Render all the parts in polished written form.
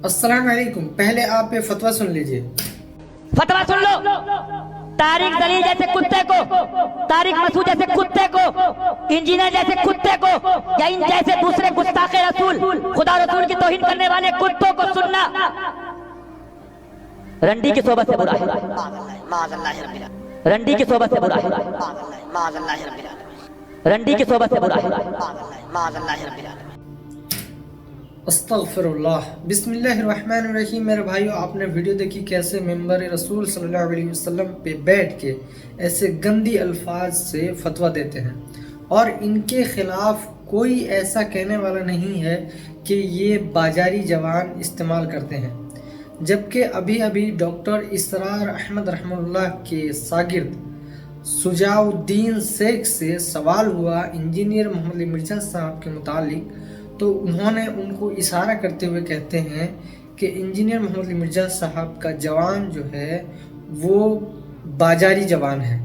अस्सलाम वालेकुम। पहले आप ये फतवा सुन लीजिए। फतवा सुन लो। तारिक जलील जैसे कुत्ते को, तारिक मसूद जैसे कुत्ते को, इंजीनियर जैसे कुत्ते को, या इन जैसे दूसरे गुस्ताखे रसूल, खुदा रसूल की तौहीन करने वाले कुत्तों को सुनना रंडी की सोबत से बुरा है। रंडी की सोबत से बुरा है। रंडी की सोबत से बुरा है। अस्तगफिरुल्लाह। बिस्मिल्लाहिर्रहमानिर्रहीम। मेरे भाइयों, आपने वीडियो देखी कैसे मेंबर रसूल सल्लल्लाहु अलैहि वसल्लम पे बैठ के ऐसे गंदी अल्फाज से फतवा देते हैं, और इनके खिलाफ कोई ऐसा कहने वाला नहीं है कि ये बाजारी जवान इस्तेमाल करते हैं। जबकि अभी अभी डॉक्टर इसरार अहमद रहमतुल्लाह के शागिर्द सुजाउद्दीन शेख से सवाल हुआ इंजीनियर मोहम्मद अली मिर्जा साहब के मुतालिक, तो उन्होंने उनको इशारा करते हुए कहते हैं कि इंजीनियर मोहम्मद अली मिर्जा साहब का जवान जो है वो बाजारी जवान है।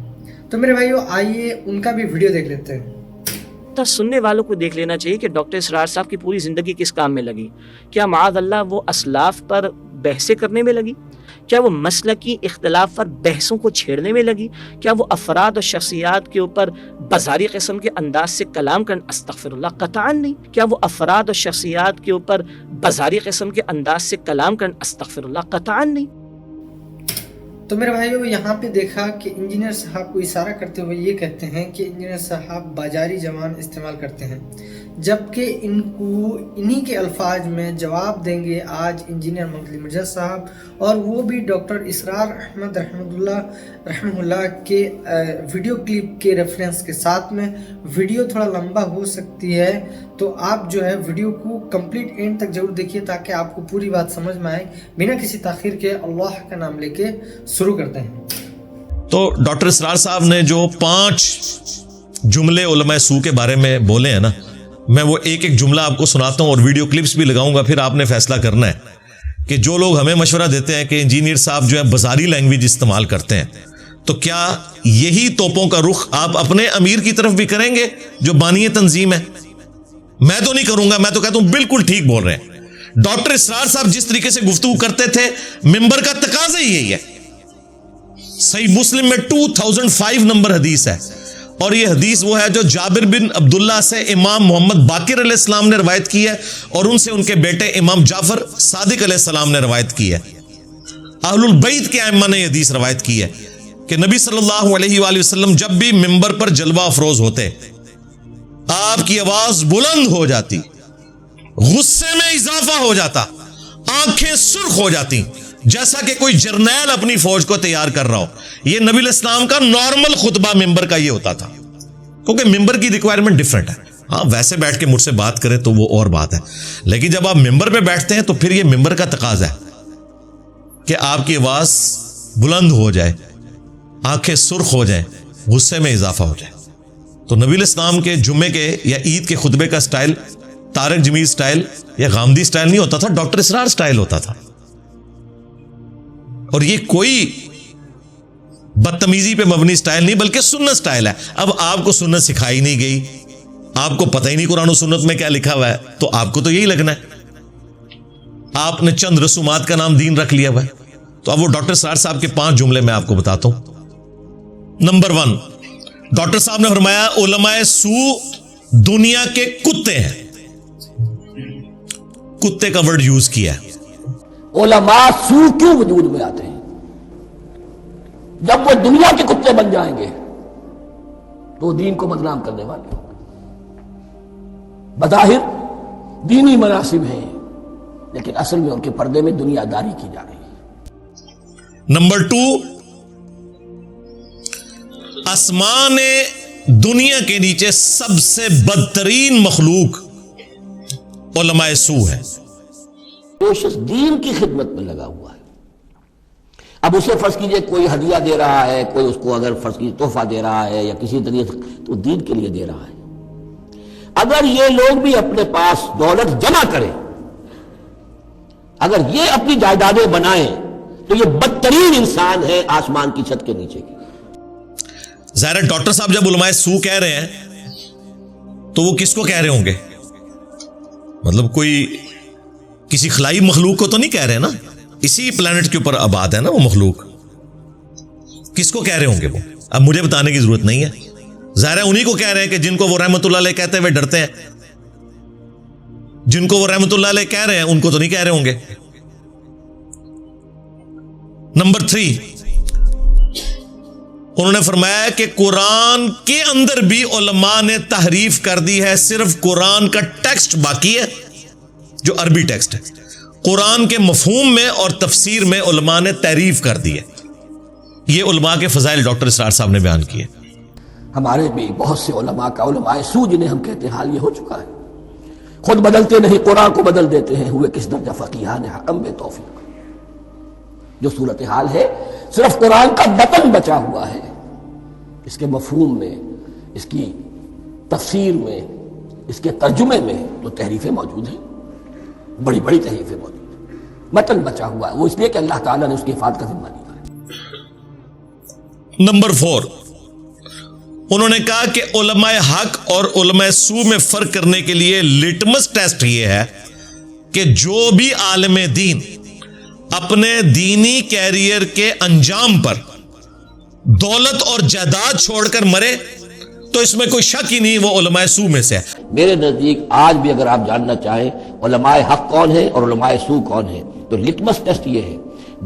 तो मेरे भाइयों, आइए उनका भी वीडियो देख लेते हैं। तो सुनने वालों को देख लेना चाहिए कि डॉक्टर इसरार साहब की पूरी ज़िंदगी किस काम में लगी। क्या माअज़ अल्लाह वो असलाफ पर बहसें करने में लगी? क्या वो मसलकी इख्तलाफ पर बहसों को छेड़ने में लगी? क्या वो अफराद और शख्सियात के ऊपर बाजारी किस्म के अंदाज से कलाम करना? अस्तग़फिरुल्लाह, क़तअन नहीं। क्या वो अफराद और शख्सियात के ऊपर बाजारी किस्म के अंदाज से कलाम करना? अस्तग़फिरुल्लाह, क़तअन नहीं। तो मेरे भाइयों, यहाँ पे देखा कि इंजीनियर साहब को इशारा करते हुए ये कहते हैं कि इंजीनियर साहब बाजारी जवान इस्तेमाल करते हैं, जबकि इनको इन्हीं के अल्फाज में जवाब देंगे आज इंजीनियर मोहम्मद अली मिर्जा साहब, और वो भी डॉक्टर इसरार अहमद रहमतुल्लाह के वीडियो क्लिप के रेफरेंस के साथ में। वीडियो थोड़ा लंबा हो सकती है, तो आप जो है वीडियो को कंप्लीट एंड तक जरूर देखिए ताकि आपको पूरी बात समझ में आए। बिना किसी ताखीर के अल्लाह का नाम लेके शुरू करते हैं। तो डॉक्टर इसरार साहब ने जो 5 जुमले उलमा सू के बारे में बोले हैं ना, मैं वो एक एक जुमला आपको सुनाता हूं और वीडियो क्लिप्स भी लगाऊंगा, फिर आपने फैसला करना है कि जो लोग हमें मशवरा देते हैं कि इंजीनियर साहब जो है बाजारी लैंग्वेज इस्तेमाल करते हैं, तो क्या यही तोपों का रुख आप अपने अमीर की तरफ भी करेंगे जो बानी तंजीम है? मैं तो नहीं करूंगा, मैं तो कहता हूं बिल्कुल ठीक बोल रहे हैं। डॉक्टर इसरार साहब जिस तरीके से गुफ्तगू करते थे, मिंबर का तकाजा ही यही है। सही मुस्लिम में 2005 नंबर हदीस है, और ये हदीस वो है जो जाबिर बिन अब्दुल्ला से इमाम मोहम्मद बाकिर अलैहिस्सलाम ने रवायत की है, और उनसे उनके बेटे इमाम जाफर सादिक अलैहिस्सलाम ने रवायत की है। अहलुल बैत के अइम्मा ने हदीस रवायत की है कि नबी सल्लल्लाहु अलैहि वसल्लम जब भी मिंबर पर जलवा अफरोज होते, आपकी आवाज बुलंद हो जाती, गुस्से में इजाफा हो जाता, आंखें सुर्ख हो जाती, जैसा कि कोई जर्नैल अपनी फौज को तैयार कर रहा हो। यह नबी इस्लाम का नॉर्मल खुतबा मिंबर का ये होता था, क्योंकि मिंबर की रिक्वायरमेंट डिफरेंट है। हाँ, वैसे बैठ के मुझसे बात करें तो वो और बात है, लेकिन जब आप मिंबर पे बैठते हैं तो फिर ये मिंबर का तकाजा है कि आपकी आवाज बुलंद हो जाए, आंखें सुर्ख हो जाए, गुस्से में इजाफा हो जाए। तो नबी इस्लाम के जुम्मे के या ईद के खुतबे का स्टाइल तारक जमील स्टाइल या गामदी स्टाइल नहीं होता था, डॉक्टर इसरार स्टाइल होता था। और ये कोई बदतमीजी पे मबनी स्टाइल नहीं, बल्कि सुन्नत स्टाइल है। अब आपको सुन्नत सिखाई नहीं गई, आपको पता ही नहीं कुरान और सुन्नत में क्या लिखा हुआ है, तो आपको तो यही लगना है। आपने चंद रसूमात का नाम दीन रख लिया हुआ है। तो अब वो डॉक्टर इसरार साहब के 5 जुमले मैं आपको बताता हूं। नंबर 1, डॉक्टर साहब ने फरमाया उलमाए सू दुनिया के कुत्ते हैं। कुत्ते का वर्ड यूज किया है। उलमा सू क्यों वजूद में आते हैं? जब वो दुनिया के कुत्ते बन जाएंगे तो दीन को बदनाम करने वाले होंगे। बज़ाहिर दीनी मनासिब हैं, लेकिन असल में उनके पर्दे में दुनियादारी की जा रही है। नंबर 2, आसमान दुनिया के नीचे सबसे बदतरीन मखलूक उलमाए सू है। वो शख्स दीन की खिदमत में लगा हुआ है। अब उसे फर्ज कीजिए कोई हदिया दे रहा है, कोई उसको अगर फर्ज कीजिए तोहफा दे रहा है या किसी तरीके से, तो दीन के लिए दे रहा है। अगर ये लोग भी अपने पास दौलत जमा करें, अगर ये अपनी जायदादें बनाएं, तो ये बदतरीन इंसान है आसमान की छत के नीचे की। ज़ाहिर डॉक्टर साहब जब उलमाए सू कह रहे हैं तो वो किसको कह रहे होंगे? मतलब कोई किसी खलाई मखलूक को तो नहीं कह रहे ना, इसी प्लेनेट के ऊपर आबाद है ना वो मखलूक, किसको कह रहे होंगे वो? अब मुझे बताने की जरूरत नहीं है, ज़ाहिर है उन्हीं को कह रहे हैं कि जिनको वो रहमतुल्लाह अलैह कहते हुए डरते हैं, जिनको वो रहमतुल्लाह अलैह कह रहे हैं उनको तो नहीं कह रहे होंगे। नंबर 3, उन्होंने फरमाया कि कुरान के अंदर भी उलमा ने तहरीफ कर दी है, सिर्फ कुरान का टेक्स्ट बाकी है जो अरबी टेक्स्ट है, कुरान के मफहूम में और तफसीर में उलमा ने तहरीफ कर दी है। ये उलमा के फजाइल डॉक्टर इसरार साहब ने बयान किए। हमारे भी बहुत से उलमा का उलमाए सू जिन्हें हम कहते हैं हाल ये हो चुका है, खुद बदलते नहीं कुरान को बदल देते हैं, हुए किस दर्जा फकीहान हकम बे तौफीक। जो सूरत हाल है सिर्फ कुरान का बतन बचा हुआ है, इसके मफहूम में, इसकी तफसीर में, इसके तर्जुमे में तो तहरीफें मौजूद हैं, बड़ी बड़ी तहरीफें मौजूद हैं, मतन बचा हुआ है, वो इसलिए कि अल्लाह ताला ने उसकी हिफाजत का जिम्मा लिया है। नंबर 4, उन्होंने कहा कि उलमाए हक और उलमाए सू में फर्क करने के लिए लिटमस टेस्ट ये है कि जो भी आलिम दीन अपने दीनी कैरियर के अंजाम पर दौलत और जायदाद छोड़कर मरे तो इसमें कोई शक ही नहीं वो उलमाए सू में से है। मेरे नजदीक आज भी अगर आप जानना चाहें उलमाए हक कौन है और उलमाए सू कौन है, तो लिटमस टेस्ट ये है,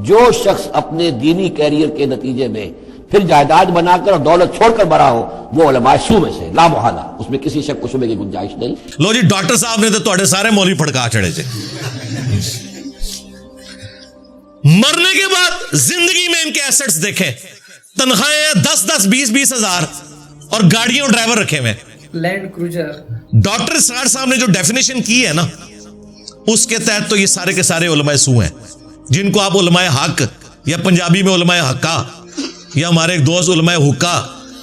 जो शख्स अपने दीनी कैरियर के नतीजे में फिर जायदाद बनाकर और दौलत छोड़कर मरा हो वो उलमाए सू में से, ला मुहाला, उसमें किसी शक को शुबे की गुंजाइश नहीं। लो जी, डॉक्टर साहब ने तो तुम्हारे सारे मौलवी फड़का चढ़े थे, मरने के बाद जिंदगी में इनके एसेट्स देखें, तनख्वाहें 10-10, 20-20 हजार और गाड़ियों ड्राइवर रखे हुए, लैंड क्रूजर। डॉक्टर इसरार साहब ने जो डेफिनेशन की है ना उसके तहत तो ये सारे के सारे उलमाए सू हैं, जिनको आप उलमाए हक या पंजाबी में उलमाए हक्का या हमारे एक दोस्त उलमाए हुक्का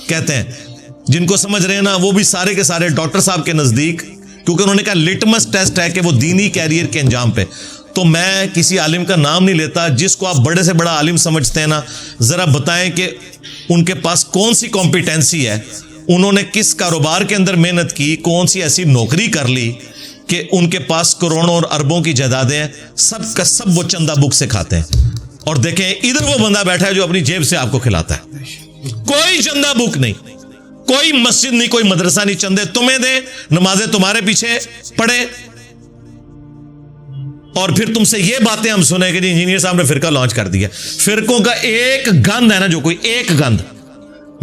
कहते हैं, जिनको समझ रहे हैं ना, वो भी सारे के सारे डॉक्टर साहब के नजदीक, क्योंकि उन्होंने कहा लिटमस टेस्ट है कि वो दीनी कैरियर के अंजाम पे। तो मैं किसी आलिम का नाम नहीं लेता, जिसको आप बड़े से बड़ा आलिम समझते हैं ना, जरा बताएं कि उनके पास कौन सी कॉम्पिटेंसी है, उन्होंने किस कारोबार के अंदर मेहनत की, कौन सी ऐसी नौकरी कर ली कि उनके पास करोड़ों और अरबों की जायदादें हैं, सब का सब वो चंदा बुक से खाते हैं। और देखें इधर वो बंदा बैठा है जो अपनी जेब से आपको खिलाता है, कोई चंदा बुक नहीं, कोई मस्जिद नहीं, कोई मदरसा नहीं, चंदे तुम्हें दे, नमाजें तुम्हारे पीछे पढ़े, और फिर तुमसे ये बातें हम सुने कि इंजीनियर साहब ने फिरका लॉन्च कर दिया। फिरकों का एक गंध है ना, जो कोई एक गंध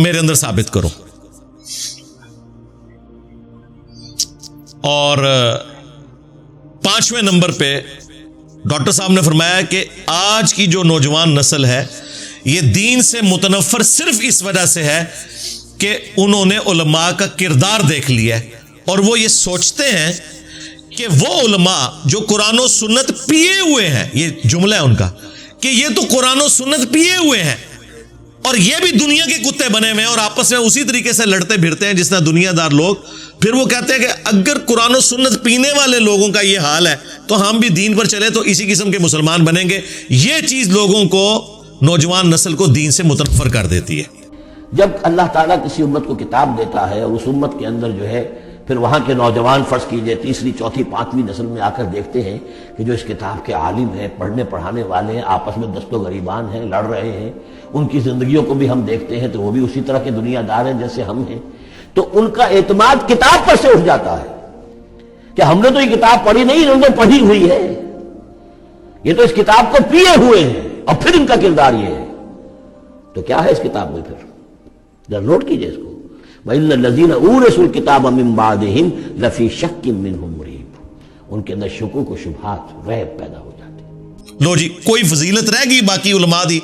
मेरे अंदर साबित करो। और 5वें नंबर पे डॉक्टर साहब ने फरमाया कि आज की जो नौजवान नस्ल है ये दीन से मुतनफर सिर्फ इस वजह से है कि उन्होंने उलमा का किरदार देख लिया है, और वो ये सोचते हैं कि वो उलमा जो कुरान और सुन्नत पिए हुए हैं, ये जुमला है उनका कि ये तो कुरान और सुन्नत पिए हुए हैं और ये भी दुनिया के कुत्ते बने हुए हैं और आपस में उसी तरीके से लड़ते फिरते हैं जिस तरह दुनियादार लोग। फिर वो कहते हैं कि अगर कुरान और सुन्नत पीने वाले लोगों का ये हाल है तो हम भी दीन पर चले तो इसी किस्म के मुसलमान बनेंगे। ये चीज लोगों को, नौजवान नस्ल को दीन से मुतनफर कर देती है। जब अल्लाह ताला किसी उम्मत को किताब देता है और उस उम्मत के अंदर जो है फिर वहाँ के नौजवान फर्ज कीजिए 3री, 4थी, 5वीं नस्ल में आकर देखते हैं कि जो इस किताब के आलिम हैं, पढ़ने पढ़ाने वाले हैं, आपस में दस्तो गरीबान हैं, लड़ रहे हैं, उनकी ज़िंदगियों को भी हम देखते हैं तो वो भी उसी तरह के दुनियादार हैं जैसे हम हैं, तो उनका एतमाद किताब पर से उठ जाता है कि हमने तो ये किताब पढ़ी नहीं, इन्होंने पढ़ी हुई है, ये तो इस किताब को पिए हुए हैं और फिर इनका किरदार ये है। तो क्या है इस किताब में? फिर जरा नोट कीजिए इसको, वल्लज़ीना ऊरिसुल किताब मिन बादिहिम लफी शक्किन मिन्हु मुरीब, उनके अंदर शुकूक व शुबहात, रैब पैदा हो जाते। लो जी, कोई फजीलत रह गई बाकी उलमा दी?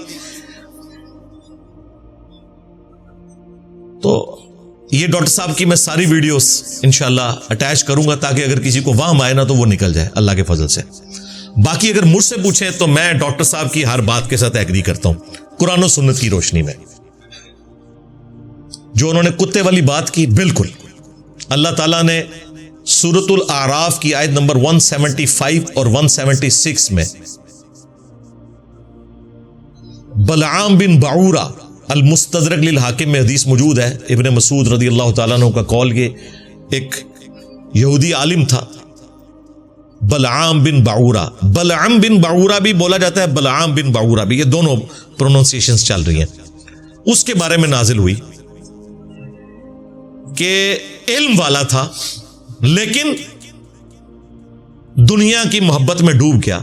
तो ये डॉक्टर साहब की मैं सारी वीडियोस इंशाल्लाह अटैच करूंगा ताकि अगर किसी को वहम आए ना तो वो निकल जाए अल्लाह के फजल से। बाकी अगर मुझसे पूछे तो मैं डॉक्टर साहब की हर बात के साथ एग्री करता हूं, कुरान और सुन्नत की रोशनी में। जो उन्होंने कुत्ते वाली बात की, बिल्कुल अल्लाह ताला ने सूरतुल आराफ की आयत नंबर 175 और 176 में बलआम बिन बाऊरा अल मुस्तदरक लिल हाकिम में हदीस मौजूद है, इब्ने मसूद रज़ी अल्लाह ताला अन्हु का कौल, ये एक यहूदी आलिम था, बलआम बिन बाऊरा, बलआम बिन बाऊरा भी बोला जाता है, बलआम बिन बाऊरा भी, ये दोनों प्रोनाउंसिएशंस चल रही हैं। उसके बारे में नाजिल हुई कि इल्म वाला था लेकिन दुनिया की मोहब्बत में डूब गया,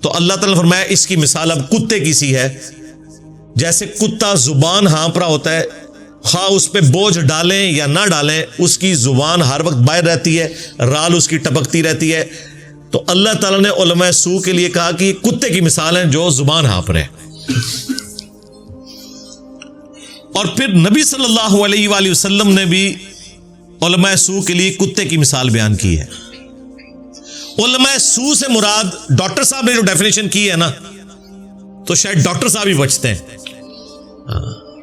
तो अल्लाह ताला ने फरमाया इसकी मिसाल अब कुत्ते की सी है। जैसे कुत्ता जुबान हाँप रहा होता है, खा उस पे बोझ डालें या ना डालें, उसकी जुबान हर वक्त बाहर रहती है, राल उसकी टपकती रहती है। तो अल्लाह ताला ने उलमा सू के लिए कहा कि कुत्ते की मिसाल है जो जुबान हाँप रहे। और फिर नबी सल्लल्लाहु अलैहि वसल्लम ने भी उलमा सू के लिए कुत्ते की मिसाल बयान की है। उलमा सू से मुराद डॉक्टर साहब ने जो डेफिनेशन की है ना, तो शायद डॉक्टर साहब ही बचते हैं।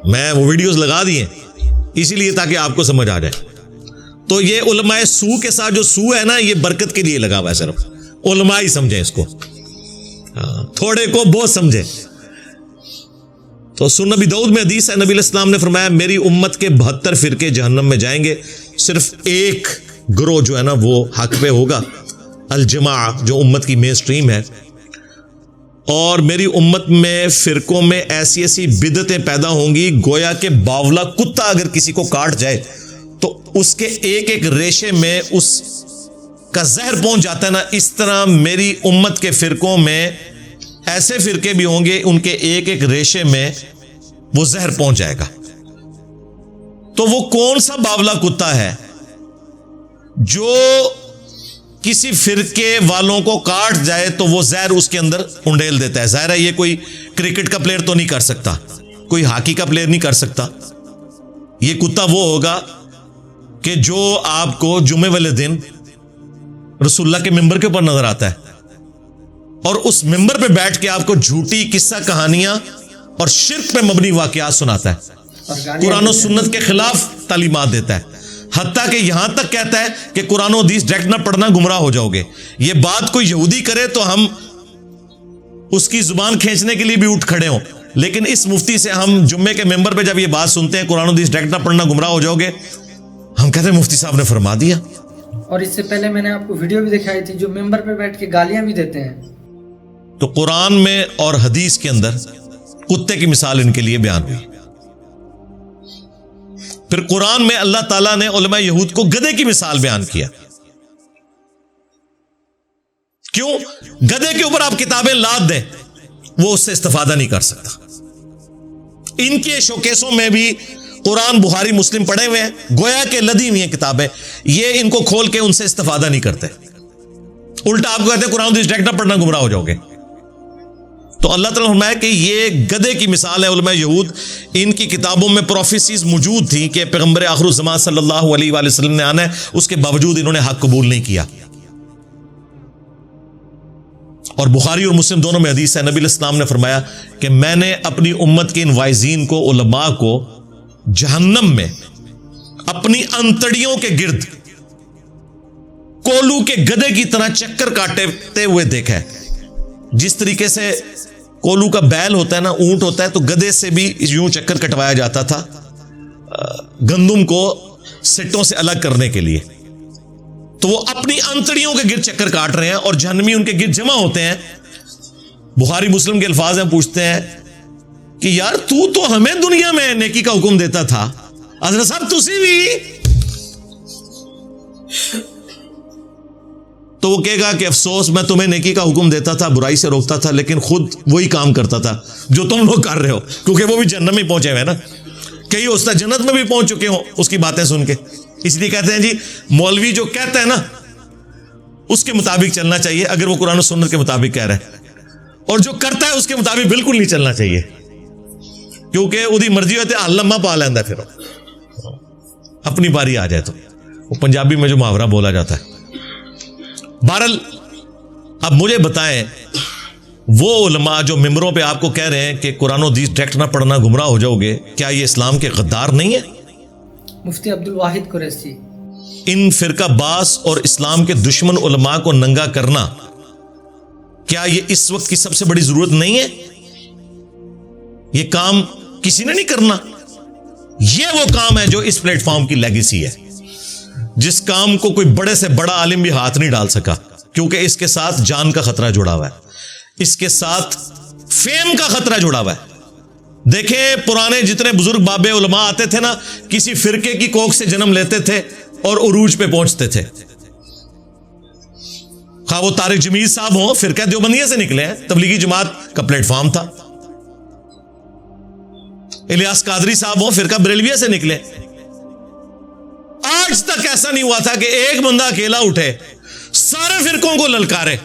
मैं वो वीडियोस लगा दिए इसीलिए ताकि आपको समझ आ जाए। तो ये उलमाए सू के साथ जो सू है ना, ये बरकत के लिए लगा हुआ है, सिर्फ उलमा ही समझे इसको, थोड़े को बहुत समझे। तो सुन नबी दाऊद में हदीस है, नबी इस्लाम ने फरमाया मेरी उम्मत के 72 फिरके जहन्नम में जाएंगे, सिर्फ एक ग्रोह जो है ना वो हक पे होगा, अल जमा, जो उम्मत की मेन स्ट्रीम है। और मेरी उम्मत में फिरकों में ऐसी ऐसी बिदतें पैदा होंगी, गोया के बावला कुत्ता अगर किसी को काट जाए तो उसके एक एक रेशे में उसका जहर पहुंच जाता है ना, इस तरह मेरी उम्मत के फिरकों में ऐसे फिरके भी होंगे उनके एक एक रेशे में वो जहर पहुंच जाएगा। तो वो कौन सा बावला कुत्ता है जो किसी फिरके वालों को काट जाए तो वो जहर उसके अंदर उंडेल देता है? जाहिर है ये कोई क्रिकेट का प्लेयर तो नहीं कर सकता, कोई हॉकी का प्लेयर नहीं कर सकता। ये कुत्ता वो होगा कि जो आपको जुमे वाले दिन रसूलुल्लाह के मिंबर के ऊपर नजर आता है और उस मिंबर पे बैठ के आपको झूठी किस्सा कहानियां और शिर्क पे मबनी वाकयात सुनाता है, कुरान और सुन्नत के खिलाफ तालीमात देता है, हत्ता कि यहां तक कहता है कि कुरान और हदीस डायरेक्ट ना पढ़ना गुमराह हो जाओगे। ये बात कोई यहूदी करे तो हम उसकी जुबान खींचने के लिए भी उठ खड़े हों, लेकिन इस मुफ्ती से हम जुम्मे के मेंबर पे जब ये बात सुनते हैं कुरान और हदीस डायरेक्ट ना पढ़ना गुमराह हो जाओगे, हम कहते हैं मुफ्ती साहब ने फरमा दिया। और इससे पहले मैंने आपको वीडियो भी दिखाई थी जो मेंबर पे बैठ के गालियां भी देते हैं। तो कुरान में और हदीस के अंदर कुत्ते की मिसाल इनके लिए बयान हुई। फिर कुरान में अल्लाह ताला ने उलमा यहूद को गधे की मिसाल बयान किया। क्यों? गधे के ऊपर आप किताबें लाद दें, वो उससे इस्तेफादा नहीं कर सकता। इनके शोकेसों में भी कुरान बुखारी मुस्लिम पढ़े हुए हैं, गोया के लदी हुई हैं किताबें, ये इनको खोल के उनसे इस्तेफादा नहीं करते, उल्टा आपको कहते हैं कुरान डायरेक्ट ना पढ़ना गुमराह हो जाओगे। तो अल्लाह ताला ने फरमाया कि ये गधे की मिसाल है। उलमा यहूद, इनकी किताबों में प्रोफेसीज मौजूद थी कि पैगंबर आखिरुज़ ज़मान सल्लल्लाहु अलैहि वसल्लम ने आना है, उसके बावजूद इन्होंने हक कबूल नहीं किया। और बुखारी और मुस्लिम दोनों में हदीस है, नबी इस्लाम ने फरमाया कि मैंने अपनी उम्मत के इन वाइजीन को, उलमा को जहन्नम में अपनी अंतड़ियों के गिर्द कोलू के गधे की तरह चक्कर काटते हुए देखा है। जिस तरीके से कोलू का बैल होता है ना, ऊंट होता है, तो गधे से भी यूं चक्कर कटवाया जाता था गंदुम को सिट्टों से अलग करने के लिए। तो वो अपनी अंतड़ियों के गिर्द चक्कर काट रहे हैं और जहन्नमी उनके गिर्द जमा होते हैं। बुखारी मुस्लिम के अल्फाज में पूछते हैं कि यार तू तो हमें दुनिया में नेकी का हुक्म देता था, हज़रत साहब तुसी भी। तो वो कहेगा कि अफसोस, मैं तुम्हें नेकी का हुक्म देता था, बुराई से रोकता था, लेकिन खुद वही काम करता था जो तुम लोग कर रहे हो, क्योंकि वो भी जन्नत में पहुंचे हुए ना, कई उस्ताद जन्नत में भी पहुंच चुके हो उसकी बातें सुन के। इसलिए कहते हैं जी मौलवी जो कहता है ना उसके मुताबिक चलना चाहिए, अगर वो कुरान और सुन्नत के मुताबिक कह रहा है, और जो करता है उसके मुताबिक बिल्कुल नहीं चलना चाहिए, क्योंकि उसकी मर्जी होती है लम्मा पा लेंदा, फिर अपनी बारी आ जाए तो वो पंजाबी में जो मुहावरा बोला जाता है। बहरहाल अब मुझे बताएं, वो उलमा जो मिंबरों पे आपको कह रहे हैं कि कुरान और हदीस डायरेक्ट ना पढ़ना गुमराह हो जाओगे, क्या ये इस्लाम के गद्दार नहीं है? मुफ्ती अब्दुल वाहिद कुरैशी। इन फिरका बास और इस्लाम के दुश्मन उलमा को नंगा करना, क्या ये इस वक्त की सबसे बड़ी जरूरत नहीं है? ये काम किसी ने नहीं करना। ये वो काम है जो इस प्लेटफॉर्म की लेगेसी है, जिस काम को कोई बड़े से बड़ा आलिम भी हाथ नहीं डाल सका। क्योंकि इसके साथ जान का खतरा जुड़ा हुआ है, इसके साथ फेम का खतरा जुड़ा हुआ है। देखें, पुराने जितने बुजुर्ग बाबे उलमा आते थे ना, किसी फिरके की कोख से जन्म लेते थे और उरूज पे पहुंचते थे। खा वो तारिक जमील साहब हो, फिरका देवबंदिया से निकले हैं, तबलीगी जमात का प्लेटफॉर्म था। इलियास कादरी साहब हो, फिरका बरेलविया से निकले। आज तक ऐसा नहीं हुआ था कि एक बंदा अकेला उठे, सारे फिरकों को ललकारे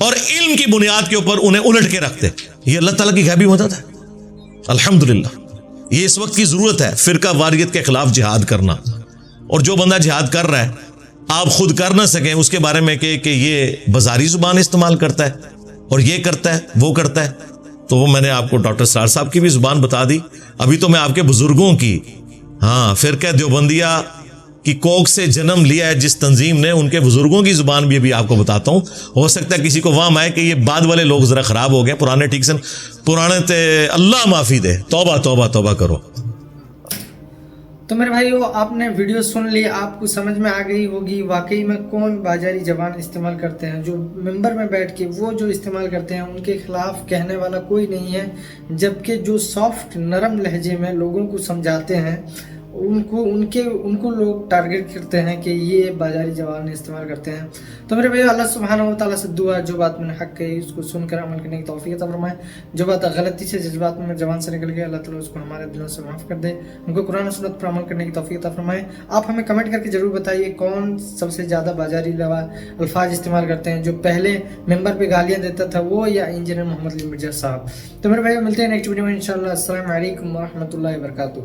और इल्म की बुनियाद के ऊपर उन्हें उलट के रखते। ये अल्लाह ताला की गैबी मदद है। अल्हम्दुलिल्लाह, ये इस वक्त की जरूरत है, फिरका वारियत के खिलाफ जिहाद करना। और जो बंदा जिहाद कर रहा है, आप खुद कर ना सकें उसके बारे में कि ये बाजारी जुबान इस्तेमाल करता है और ये करता है वो करता है, तो वो मैंने आपको डॉक्टर सरार साहब की भी जुबान बता दी। अभी तो मैं आपके बुजुर्गों की, हाँ, फिरका देवबंदिया की कोख से जन्म लिया है जिस तंजीम ने, उनके बुजुर्गों की जुबान भी अभी आपको बताता हूं। हो सकता है किसी को वाम आए कि ये बाद वाले लोग जरा खराब हो गए, पुराने ठीक से, पुराने ते अल्लाह माफी दे, तौबा तौबा तौबा करो। तो मेरे भाइयों, आपने वीडियो सुन ली, आपको समझ में आ गई होगी वाकई में कौन बाजारी जबान इस्तेमाल करते हैं। जो मिंबर में बैठ के वो जो इस्तेमाल करते हैं, उनके खिलाफ कहने वाला कोई नहीं है, जबकि जो सॉफ्ट नरम लहजे में लोगों को समझाते हैं, उनको लोग टारगेट करते हैं कि ये बाजारी जबान इस्तेमाल करते हैं। तो मेरे भैया, अल्लाह सुब्हानहू व तआला से दुआ, जो बात मैंने हक कही उसको सुनकर अमल करने की तौफीक अता फरमाए। जो बात गलती से जज्बात में जबान से निकल गया, अल्लाह ताला उसको हमारे दिलों से माफ़ कर दे, हमको कुरान और सुन्नत पर अमल करने की तौफीक अता फरमाए। आप हमें कमेंट करके जरूर बताइए कौन सबसे ज़्यादा बाजारी अल्फाज इस्तेमाल करते हैं, जो पहले मेंबर पे गालियाँ देता था वो, या इंजीनियर मोहम्मद अली मिर्जा साहब। तो मेरे भाई, मिलते हैं नेक्स्ट वीडियो में इंशाल्लाह। अस्सलाम वालेकुम व रहमतुल्लाहि व बरकातुहू।